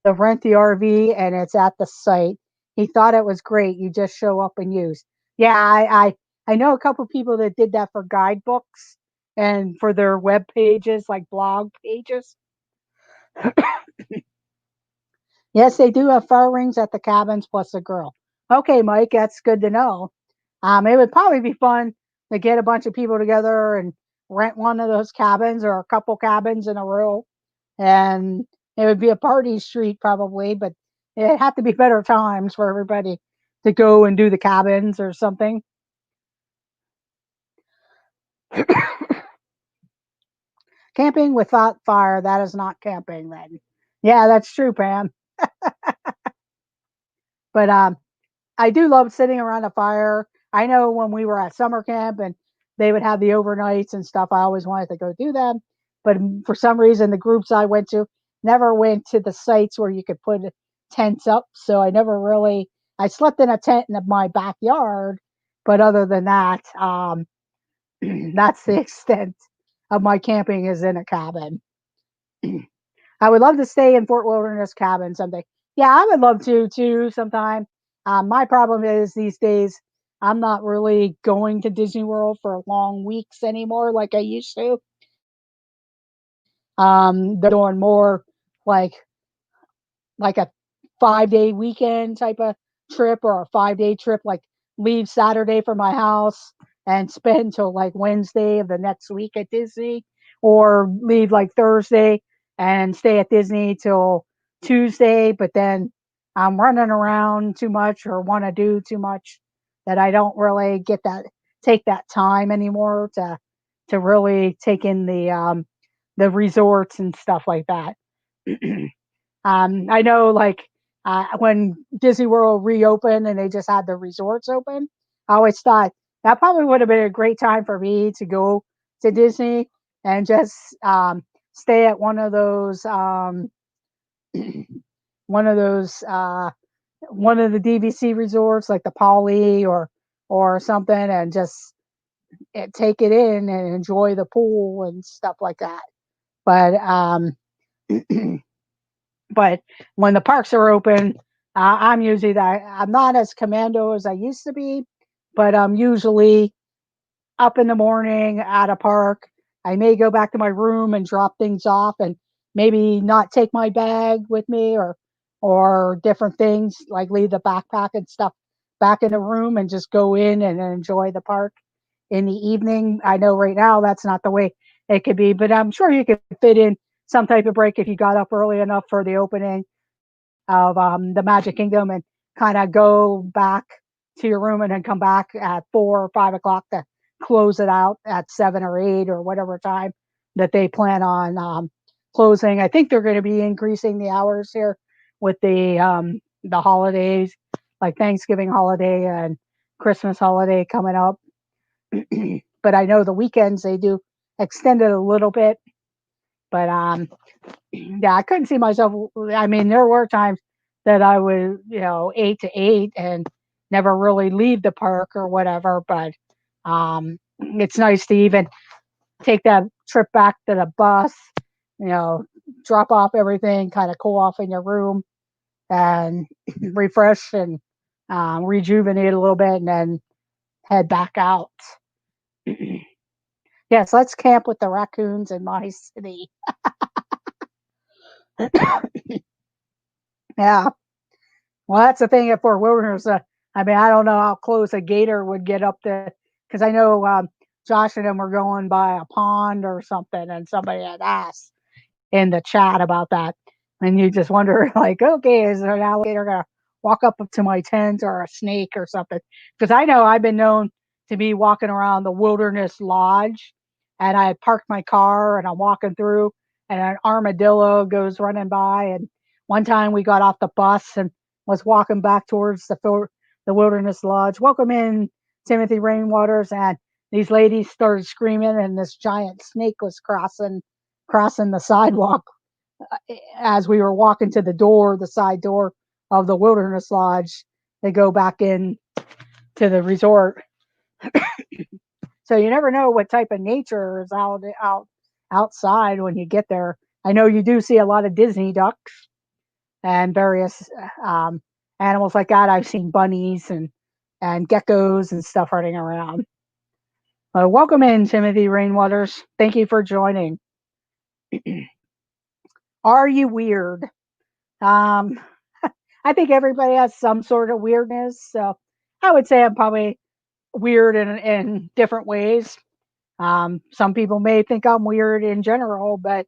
the rent the RV and it's at the site. He thought it was great. You just show up and use. Yeah, I know a couple people that did that for guidebooks and for their web pages, like blog pages. Yes, they do have fire rings at the cabins plus a grill. Okay, Mike, that's good to know. It would probably be fun to get a bunch of people together and rent one of those cabins or a couple cabins in a row, and it would be a party street probably, but it had to be better times for everybody to go and do the cabins or something. Camping without fire, that is not camping then. Yeah, that's true, Pam. But I do love sitting around a fire. I know when we were at summer camp and they would have the overnights and stuff, I always wanted to go do them. But for some reason, the groups I went to never went to the sites where you could put tents up. So I never really, I slept in a tent in my backyard. But other than that, that's the extent of my camping is in a cabin. I would love to stay in Fort Wilderness cabin someday. Yeah, I would love to too sometime. My problem is these days I'm not really going to Disney World for long weeks anymore like I used to. They're doing more like a 5-day weekend type of trip or a 5-day trip, like leave Saturday from my house and spend till like Wednesday of the next week at Disney, or leave like Thursday and stay at Disney till Tuesday, but then I'm running around too much or want to do too much that I don't really take that time anymore to really take in the resorts and stuff like that. I know, like when Disney World reopened and they just had the resorts open, I always thought that probably would have been a great time for me to go to Disney and just stay at one of those, one of the DVC resorts, like the Poly or something, and just take it in and enjoy the pool and stuff like that. But But when the parks are open, I'm usually that I'm not as commando as I used to be, but I'm usually up in the morning at a park. I may go back to my room and drop things off and maybe not take my bag with me or different things like leave the backpack and stuff back in the room and just go in and enjoy the park in the evening. I know right now that's not the way it could be, but I'm sure you could fit in some type of break if you got up early enough for the opening of the Magic Kingdom and kind of go back to your room and then come back at 4 or 5 o'clock to close it out at 7 or 8 or whatever time that they plan on closing. I think they're going to be increasing the hours here with the holidays, like Thanksgiving holiday and Christmas holiday coming up. But I know the weekends they do extend it a little bit. But yeah, I couldn't see myself. I mean, there were times that I would, 8 to 8 and never really leave the park or whatever. But it's nice to even take that trip back to the bus, you know, drop off everything, kind of cool off in your room and refresh and rejuvenate a little bit and then head back out. Yes, let's camp with the raccoons in my city. Yeah. Well, that's the thing at Fort Wilderness. I mean, I don't know how close a gator would get up to, because I know Josh and them were going by a pond or something, and somebody had asked in the chat about that. And you just wonder, like, okay, is an alligator going to walk up to my tent or a snake or something? Because I know I've been known to be walking around the Wilderness Lodge and I parked my car and I'm walking through and an armadillo goes running by. And one time we got off the bus and was walking back towards the Wilderness Lodge. Welcome in, Timothy Rainwaters. And these ladies started screaming and this giant snake was crossing the sidewalk as we were walking to the door, the side door of the Wilderness Lodge. They go back in to the resort. So you never know what type of nature is outside when you get there. I know you do see a lot of Disney ducks and various um, animals like that. I've seen bunnies and geckos and stuff running around. Welcome in, Timothy Rainwaters. Thank you for joining. Are you weird? Um, I think everybody has some sort of weirdness. So I would say I'm probably weird in different ways. Some people may think I'm weird in general, but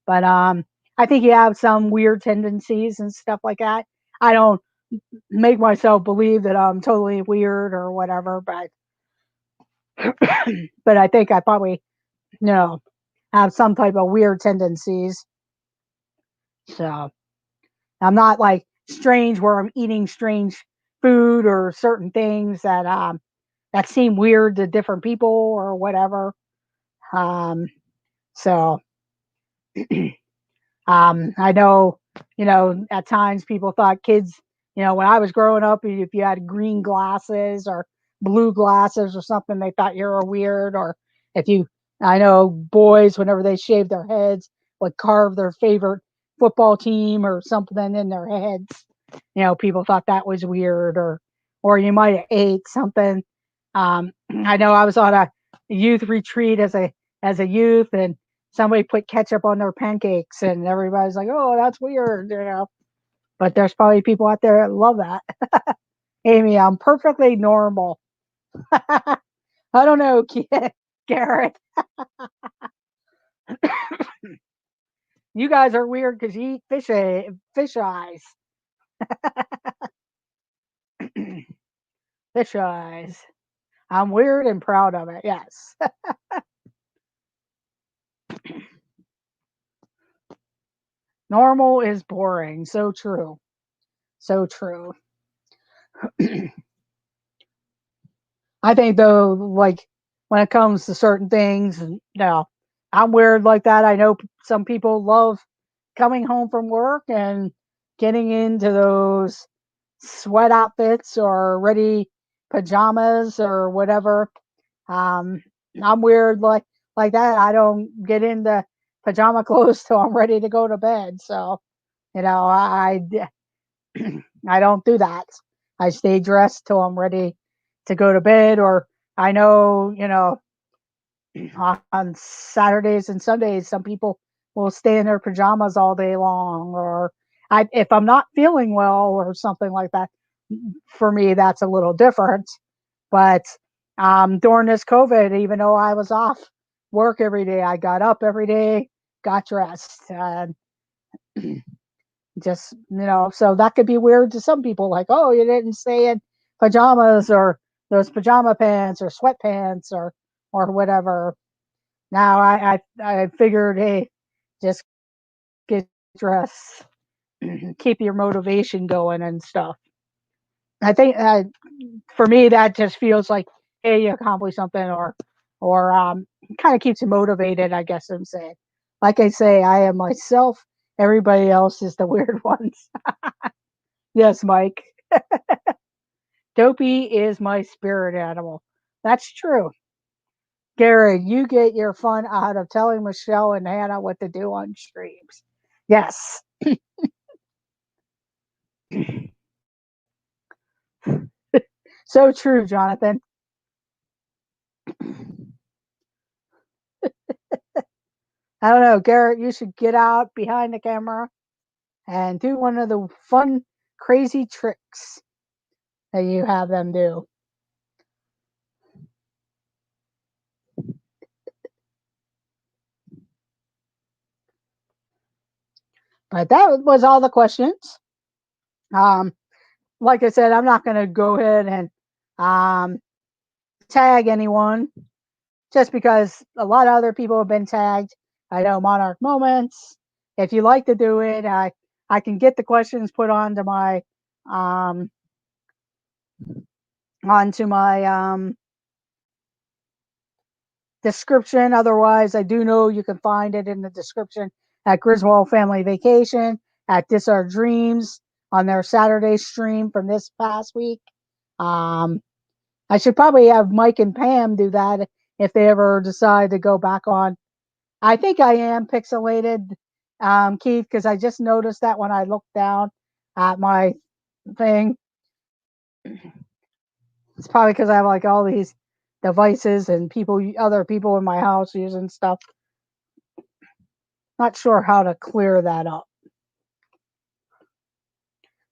I think you have some weird tendencies and stuff like that. I don't make myself believe that I'm totally weird or whatever, but I think I probably have some type of weird tendencies. So I'm not like strange where I'm eating strange food or certain things that seem weird to different people or whatever. Um, so I know, at times people thought kids, when I was growing up, if you had green glasses or blue glasses or something, they thought you were weird. Or if you, I know boys, whenever they shave their heads, would carve their favorite football team or something in their heads. People thought that was weird, or you might have ate something. I know I was on a youth retreat as a youth, and somebody put ketchup on their pancakes, and everybody's like, "Oh, that's weird." But there's probably people out there that love that. Amy, I'm perfectly normal. I don't know, Garrett. You guys are weird because you eat fish eyes. Fish eyes. I'm weird and proud of it. Yes. Normal is boring. So true. So true. I think though, like when it comes to certain things, I'm weird like that. I know some people love coming home from work and getting into those sweat outfits or ready pajamas or whatever. Um, I'm weird like that. I don't get into pajama clothes till I'm ready to go to bed. So I don't do that. I stay dressed till I'm ready to go to bed. Or I know, on Saturdays and Sundays, some people will stay in their pajamas all day long. Or if I'm not feeling well or something like that, for me, that's a little different. But during this COVID, even though I was off work every day, I got up every day, got dressed, and just so that could be weird to some people, like, oh, you didn't stay in pajamas or those pajama pants or sweatpants or whatever. Now I figured, hey, just dress, keep your motivation going and stuff. I think for me that just feels like, hey, you accomplished something, or kind of keeps you motivated. I guess I'm saying. Like I say, I am myself. Everybody else is the weird ones. Yes, Mike. Dopey is my spirit animal. That's true. Gary, you get your fun out of telling Michelle and Hannah what to do on streams. Yes. So true, Jonathan. I don't know, Garrett, you should get out behind the camera and do one of the fun, crazy tricks that you have them do. But that was all the questions. Um, like I said, I'm not going to go ahead and um, tag anyone just because a lot of other people have been tagged. I know Monarch Moments. If you like to do it, I can get the questions put um, onto my description. Otherwise, I do know you can find it in the description at Griswold Family Vacation, at This Our Dreams on their Saturday stream from this past week. Um, I should probably have Mike and Pam do that if they ever decide to go back on. I think I am pixelated, Keith, because I just noticed that when I looked down at my thing. It's probably because I have like all these devices and other people in my house using stuff. Not sure how to clear that up.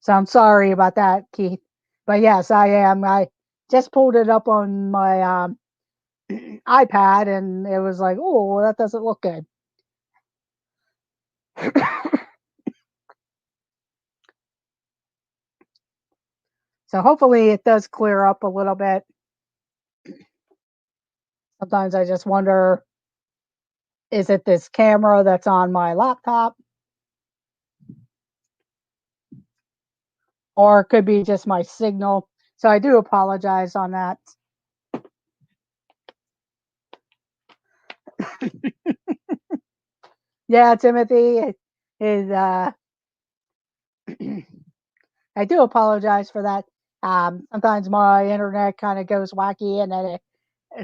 So I'm sorry about that, Keith. But yes, I am. I just pulled it up on my iPad and it was like, oh, that doesn't look good. So hopefully it does clear up a little bit. Sometimes I just wonder, is it this camera that's on my laptop? Or it could be just my signal. So I do apologize on that. Yeah, Timothy is I do apologize for that. Sometimes my internet kind of goes wacky and then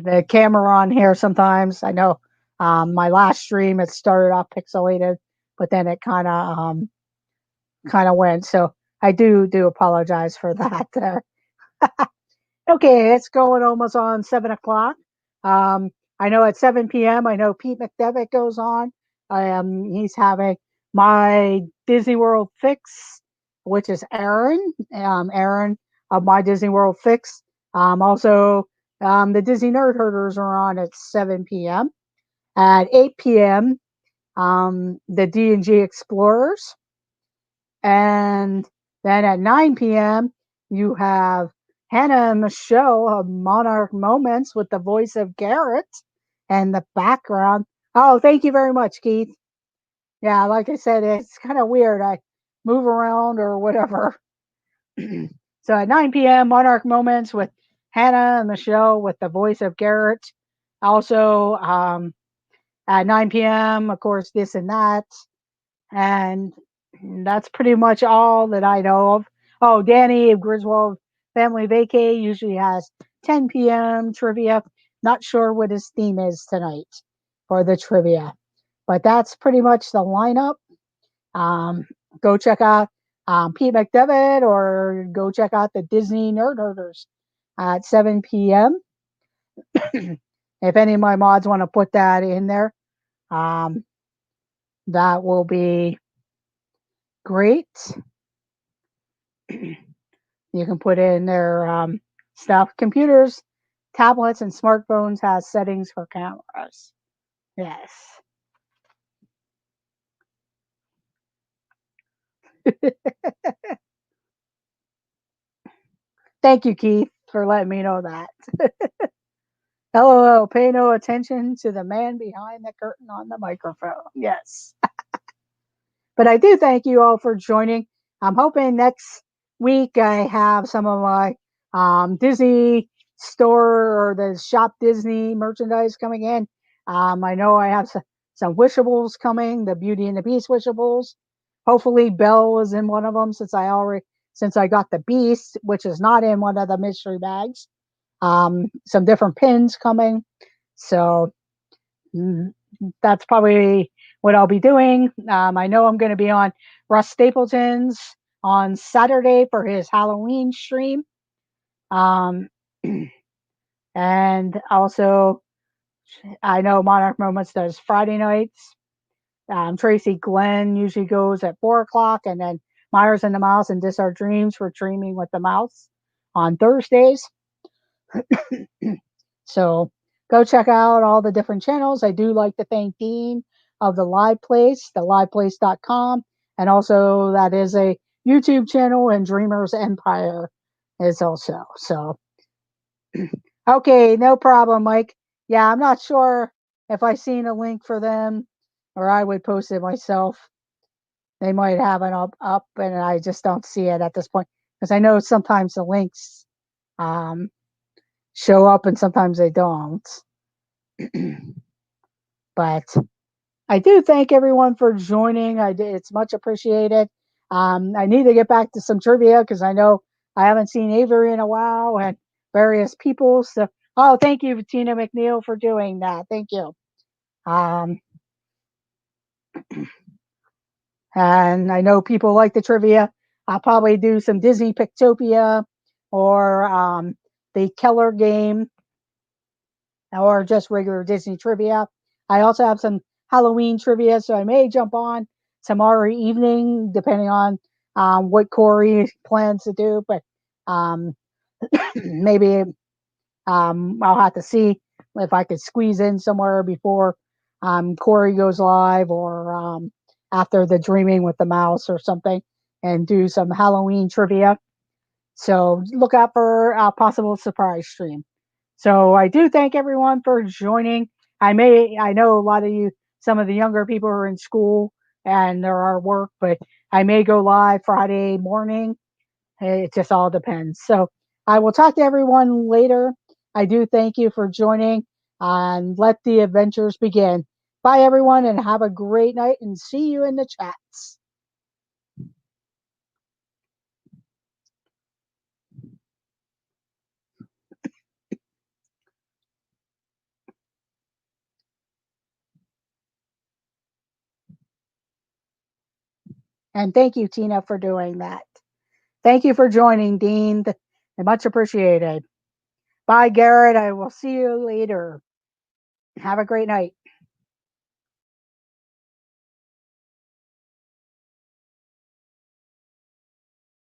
the camera on here sometimes. I know my last stream it started off pixelated, but then it kind of went. So I do apologize for that. Okay, it's going almost on 7 o'clock. Um, I know at 7 p.m. I know Pete McDevitt goes on. He's having my Disney World Fix, which is Aaron. Aaron of my Disney World Fix. Also, the Disney Nerd Herders are on at 7 p.m. At 8 p.m., the D&G Explorers. And then at 9 p.m., you have Hannah and Michelle of Monarch Moments with the voice of Garrett and the background. Oh, thank you very much, Keith. Yeah, like I said, it's kind of weird. I move around or whatever. So at 9 p.m., Monarch Moments with Hannah and Michelle with the voice of Garrett. Also, at 9 p.m., of course, this and that. And that's pretty much all that I know of. Oh, Danny of Griswold Family Vacay usually has 10 p.m. trivia. Not sure what his theme is tonight for the trivia, but that's pretty much the lineup. Um, go check out Pete McDevitt or go check out the Disney Nerd Herders at 7 p.m. If any of my mods want to put that in there, um, that will be great. You can put in their stuff. Computers, tablets, and smartphones has settings for cameras. Yes. Thank you, Keith, for letting me know that. LOL, pay no attention to the man behind the curtain on the microphone. Yes. But I do thank you all for joining. I'm hoping next week I have some of my Disney store or the Shop Disney merchandise coming in. I know I have some wishables coming, the Beauty and the Beast wishables. Hopefully, Belle is in one of them since I got the Beast, which is not in one of the mystery bags. Some different pins coming. So mm, that's probably what I'll be doing. I know I'm going to be on Russ Stapleton's on Saturday for his Halloween stream. Um, and also, I know Monarch Moments does Friday nights. Tracy Glenn usually goes at 4 o'clock, and then Myers and the Mouse and Dis Our Dreams for Dreaming with the Mouse on Thursdays. So go check out all the different channels. I do like to thank Dean of the Live Place, theliveplace.com, and also that is a YouTube channel, and Dreamers Empire is also. So, okay, no problem, Mike. Yeah, I'm not sure if I seen a link for them or I would post it myself. They might have it up and I just don't see it at this point because I know sometimes the links um, show up and sometimes they don't. But I do thank everyone for joining. It's much appreciated. I need to get back to some trivia because I know I haven't seen Avery in a while and various people. So, oh, thank you, Tina McNeil, for doing that. Thank you. Um, and I know people like the trivia. I'll probably do some Disney Pictopia or the Keller game or just regular Disney trivia. I also have some Halloween trivia, so I may jump on tomorrow evening, depending on what Corey plans to do. But um, maybe I'll have to see if I could squeeze in somewhere before Corey goes live or after the Dreaming with the Mouse or something and do some Halloween trivia. So look out for a possible surprise stream. So I do thank everyone for joining. I know a lot of you, some of the younger people are in school and there are work, but I may go live Friday morning. It just all depends. So I will talk to everyone later. I do thank you for joining and let the adventures begin. Bye, everyone, and have a great night and see you in the chats. And thank you, Tina, for doing that. Thank you for joining, Dean. Much appreciated. Bye, Garrett. I will see you later. Have a great night.